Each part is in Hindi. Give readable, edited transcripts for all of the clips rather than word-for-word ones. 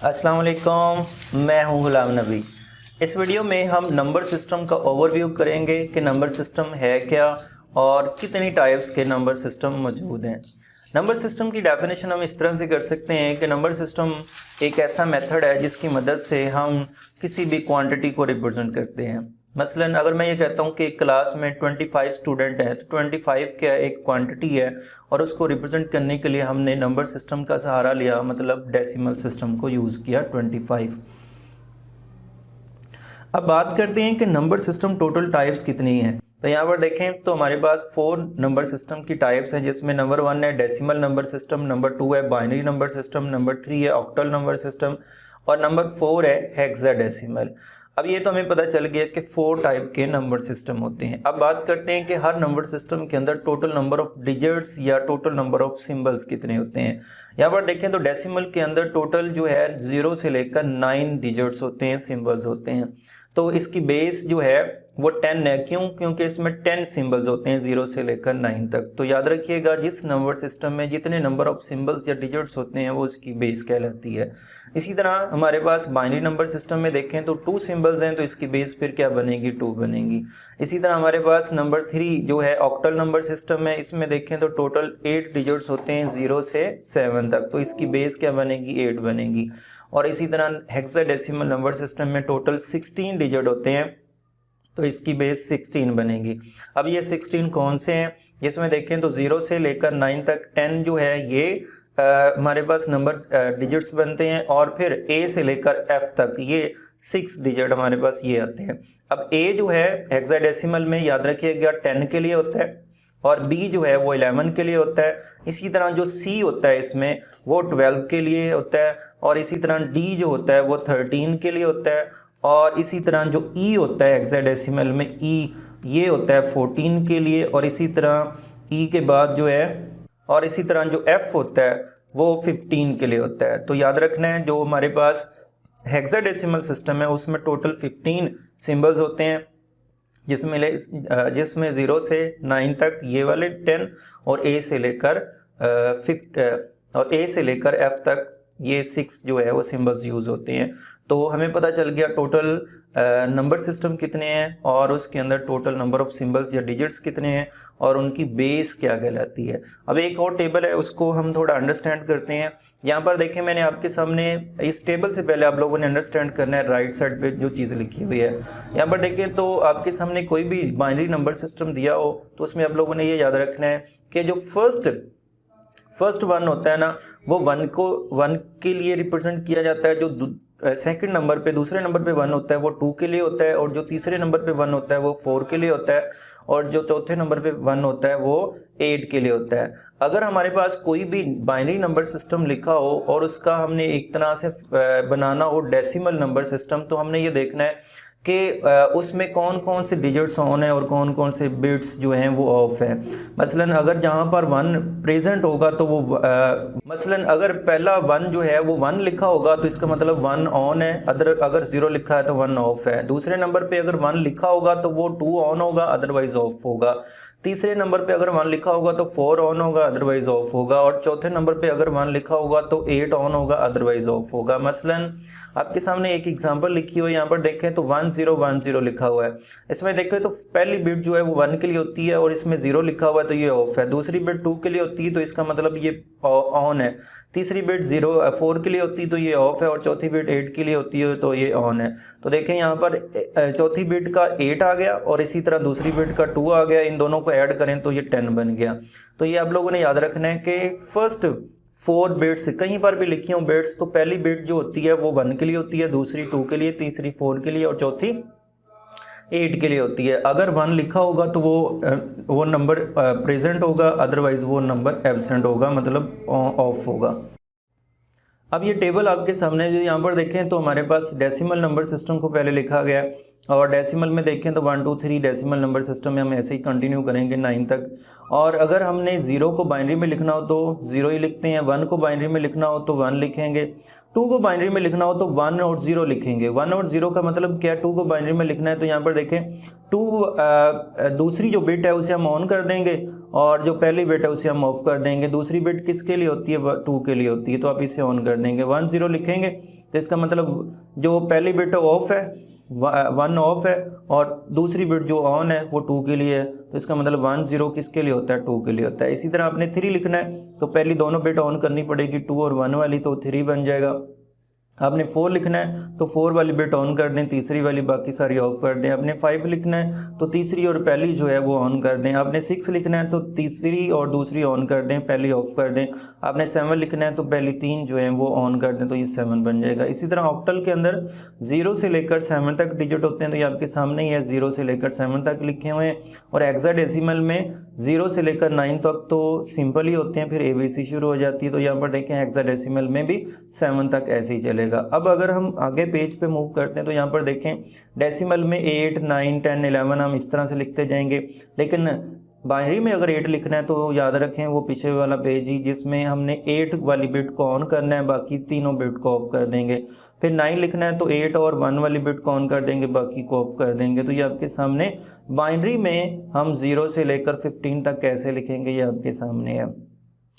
अस्सलाम वालेकुम, मैं हूं गुलाम नबी। इस वीडियो में हम नंबर सिस्टम का ओवरव्यू करेंगे कि नंबर सिस्टम है क्या और कितनी टाइप्स के नंबर सिस्टम मौजूद हैं। नंबर सिस्टम की डेफिनेशन हम इस तरह से कर सकते हैं कि नंबर सिस्टम एक ऐसा मेथड है जिसकी मदद से हम किसी भी क्वांटिटी को रिप्रेजेंट करते हैं। मसलन अगर मैं ये कहता हूँ कि एक क्लास में 25 स्टूडेंट हैं तो 25 क्या एक क्वांटिटी है और उसको रिप्रेजेंट करने के लिए हमने नंबर सिस्टम का सहारा लिया, मतलब डेसिमल सिस्टम को यूज़ किया 25। अब बात करते हैं कि नंबर सिस्टम टोटल टाइप्स कितनी हैं। तो यहाँ पर देखें तो हमारे पास 4 नंबर सिस्टम की टाइप्स हैं, जिसमें नंबर 1 है डेसिमल नंबर सिस्टम, नंबर 2 है बाइनरी नंबर सिस्टम, नंबर 3 है ऑक्टल नंबर सिस्टम और नंबर 4 है हेक्साडेसिमल। अब ये तो हमें पता चल गया कि 4 टाइप के नंबर सिस्टम होते हैं। अब बात करते हैं कि हर नंबर सिस्टम के अंदर टोटल नंबर ऑफ डिजिट्स या टोटल नंबर ऑफ सिंबल्स कितने होते हैं। यहाँ पर देखें तो डेसिमल के अंदर टोटल जो है 0 से लेकर 9 डिजिट्स होते हैं, सिंबल्स होते हैं। तो इसकी बेस जो है वो 10 है। क्यों? क्योंकि इसमें 10 सिंबल्स होते हैं 0 से लेकर 9 तक। तो याद रखिएगा, जिस नंबर सिस्टम में जितने नंबर ऑफ सिंबल्स या डिजिट्स होते हैं वो उसकी बेस कहलाती है। इसी तरह हमारे पास बाइनरी नंबर सिस्टम में देखें तो 2 सिंबल्स हैं तो इसकी बेस फिर क्या बनेगी? 2 बनेगी। इसी तरह हमारे पास नंबर 3 जो है ऑक्टल नंबर सिस्टम है, इसमें देखें तो टोटल 8 डिजिट्स होते हैं 0 से 7 तक, तो इसकी बेस क्या बनेगी? 8 बनेगी। और इसी तरह हेक्साडेसिमल नंबर सिस्टम में टोटल 16 डिजिट होते हैं तो इसकी बेस 16 बनेगी। अब ये 16 कौन से हैं? इसमें देखें तो 0 से लेकर 9 तक 10 जो है ये हमारे पास नंबर डिजिट्स बनते हैं और फिर A से लेकर F तक ये 6 डिजिट हमारे पास ये आते हैं। अब A जो है हेक्साडेसिमल में याद रखिएगा 10 के लिए होता है और B जो है वो 11 के लिए होता है। इसी तरह जो C होता है इसमें वो 12 के लिए होता है और इसी तरह D जो होता है वो 13 के लिए होता है और इसी तरह जो E होता है हेक्साडेसिमल में E ये होता है 14 के लिए और इसी तरह E के बाद जो है और इसी तरह जो F होता है वो 15 के लिए होता है। तो याद रखना है जो हमारे पास हेक्साडेसिमल सिस्टम है उसमें टोटल 15 सिंबल्स होते हैं, जिसमें 0 से 9 तक ये वाले 10 और A से लेकर F तक ये 6 जो है वो सिंबल्स यूज़ होते हैं। तो हमें पता चल गया टोटल नंबर सिस्टम कितने हैं और उसके अंदर टोटल नंबर ऑफ सिंबल्स या डिजिट्स कितने हैं और उनकी बेस क्या कहलाती है। अब एक और टेबल है उसको हम थोड़ा अंडरस्टैंड करते हैं। यहाँ पर देखें मैंने आपके सामने इस टेबल से पहले आप लोगों ने अंडरस्टैंड करना है राइट साइड पे जो चीज़ लिखी हुई है। यहाँ पर देखें तो आपके सामने कोई भी बाइनरी नंबर सिस्टम दिया हो तो उसमें आप लोगों ने ये याद रखना है कि जो फर्स्ट 1 होता है ना वो 1 के लिए रिप्रेजेंट किया जाता है, जो सेकंड नंबर पे दूसरे नंबर पे 1 होता है वो 2 के लिए होता है और जो तीसरे नंबर पे 1 होता है वो 4 के लिए होता है और जो चौथे नंबर पे 1 होता है वो 8 के लिए होता है। अगर हमारे पास कोई भी बाइनरी नंबर सिस्टम लिखा हो और उसका हमने एक तरह से बनाना हो डेसिमल नंबर सिस्टम, तो हमने ये देखना है कि उसमें कौन कौन से डिजिट्स ऑन है और कौन कौन से बिट्स जो हैं वो ऑफ हैं। मसलन अगर जहाँ पर 1 प्रेजेंट होगा तो वो मसलन अगर पहला 1 जो है वो 1 लिखा होगा तो इसका मतलब 1 ऑन है, अगर 0 लिखा है तो 1 ऑफ है। दूसरे नंबर पे अगर 1 लिखा होगा तो वो 2 ऑन होगा, अदरवाइज ऑफ होगा। तीसरे नंबर पे अगर 1 लिखा होगा तो 4 ऑन होगा, अदरवाइज ऑफ होगा और चौथे नंबर पे अगर 1 लिखा होगा तो 8 ऑन होगा, अदरवाइज ऑफ होगा। मसलन आपके सामने एक एग्जांपल लिखी हुई है, यहाँ पर देखें तो 1010 लिखा हुआ है। इसमें देखें तो पहली बिट जो है वो 1 के लिए होती है और इसमें 0 लिखा हुआ है तो ये ऑफ है। दूसरी बिट 2 के लिए होती है तो इसका मतलब ये ऑन है। तीसरी बिट 4 के लिए होती है तो ये ऑफ है और चौथी बिट 8 के लिए होती है तो ये ऑन है। तो देखें यहाँ पर चौथी बिट का 8 आ गया और इसी तरह दूसरी बिट का 2 आ गया, इन दोनों को ऐड करें तो ये 10 बन गया। तो ये आप लोगों ने याद रखना है कि फर्स्ट 4 बिट्स कहीं पर भी लिखी हूँ बिट्स, तो पहली बिट जो होती है वो 1 के लिए होती है, दूसरी 2 के लिए, तीसरी 4 के लिए और चौथी 8 के लिए होती है। अगर 1 लिखा होगा तो वो नंबर प्रेजेंट होगा, अदरवाइज वो नंबर एब्सेंट होगा, मतलब ऑफ होगा। अब ये टेबल आपके सामने जो यहाँ पर देखें तो हमारे पास डेसिमल नंबर सिस्टम को पहले लिखा गया है और डेसिमल में देखें तो 1 2 3 डेसिमल नंबर सिस्टम में हम ऐसे ही कंटिन्यू करेंगे 9 तक। और अगर हमने 0 को बाइनरी में लिखना हो तो 0 ही लिखते हैं, 1 को बाइनरी में लिखना हो तो 1 लिखेंगे, 2 को बाइनरी में लिखना हो तो 1 और 0 लिखेंगे। 1 और 0 का मतलब क्या? 2 को बाइनरी में लिखना है तो यहाँ पर देखें 2 दूसरी जो बिट है उसे हम ऑन कर देंगे और जो पहली बिट है उसे हम ऑफ कर देंगे। दूसरी बिट किसके लिए होती है? 2 के लिए होती है, तो आप इसे ऑन कर देंगे। 1 0 लिखेंगे तो इसका मतलब जो पहली बिट ऑफ है, 1 ऑफ है, और दूसरी बिट जो ऑन है वो 2 के लिए है, तो इसका मतलब 1 0 किसके लिए होता है? 2 के लिए होता है। इसी तरह आपने 3 लिखना है तो पहली दोनों बिट ऑन करनी पड़ेगी, 2 और 1 वाली, तो 3 बन जाएगा। आपने 4 लिखना है तो 4 वाली बिट ऑन कर दें, तीसरी वाली बाकी सारी ऑफ कर दें। आपने 5 लिखना है तो तीसरी और पहली जो है वो ऑन कर दें। आपने 6 लिखना है तो तीसरी और दूसरी ऑन कर दें, पहली ऑफ कर दें। आपने 7 लिखना है तो पहली 3 जो है वो ऑन कर दें, तो ये 7 बन जाएगा। इसी तरह ऑक्टल के अंदर 0 से लेकर 7 तक डिजिट होते हैं, तो ये आपके सामने ही है, 0 से लेकर 7 तक लिखे हुए हैं। और हेक्साडेसिमल में 0 से लेकर 9 तक तो सिंपल ही होते हैं, फिर ABC शुरू हो जाती है, तो यहाँ पर देखें हेक्साडेसिमल में भी 7 तक ऐसे ही चलेगा। अब अगर हम आगे पेज पे मूव करते हैं तो यहाँ पर देखें डेसिमल में 8 9 10 11 हम इस तरह से लिखते जाएंगे, लेकिन बाइनरी में अगर 8 लिखना है तो याद रखें वो पीछे वाला पेज ही जिसमें हमने 8 वाली बिट को ऑन करना है, बाकी तीनों बिट को ऑफ कर देंगे। फिर 9 लिखना है तो 8 और 1 वाली बिट को ऑन कर देंगे, बाकी को ऑफ कर देंगे। तो ये आपके सामने बाइनरी में हम 0 से लेकर 15 तक कैसे लिखेंगे ये आपके सामने है।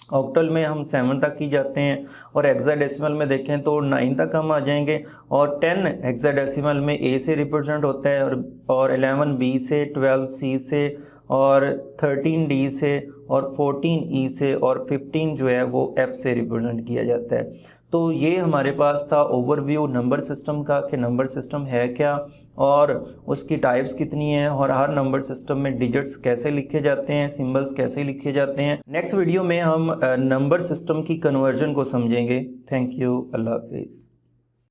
ऑक्टल में हम 7 तक ही जाते हैं, और हेक्साडेसिमल में देखें तो 9 तक हम आ जाएंगे। और 10 हेक्साडेसिमल में A से रिप्रेजेंट होता है, और 11 B से, 12 C से, और 13 D से, और 14 E से, और 15 जो है वो F से रिप्रेजेंट किया जाता है। तो ये हमारे पास था ओवरव्यू नंबर सिस्टम का कि नंबर सिस्टम है क्या और उसकी टाइप्स कितनी है, और हर नंबर सिस्टम में डिजिट्स कैसे लिखे जाते हैं, सिंबल्स कैसे लिखे जाते हैं। नेक्स्ट वीडियो में हम नंबर सिस्टम की कन्वर्जन को समझेंगे। थैंक यू, अल्लाह हाफिज़।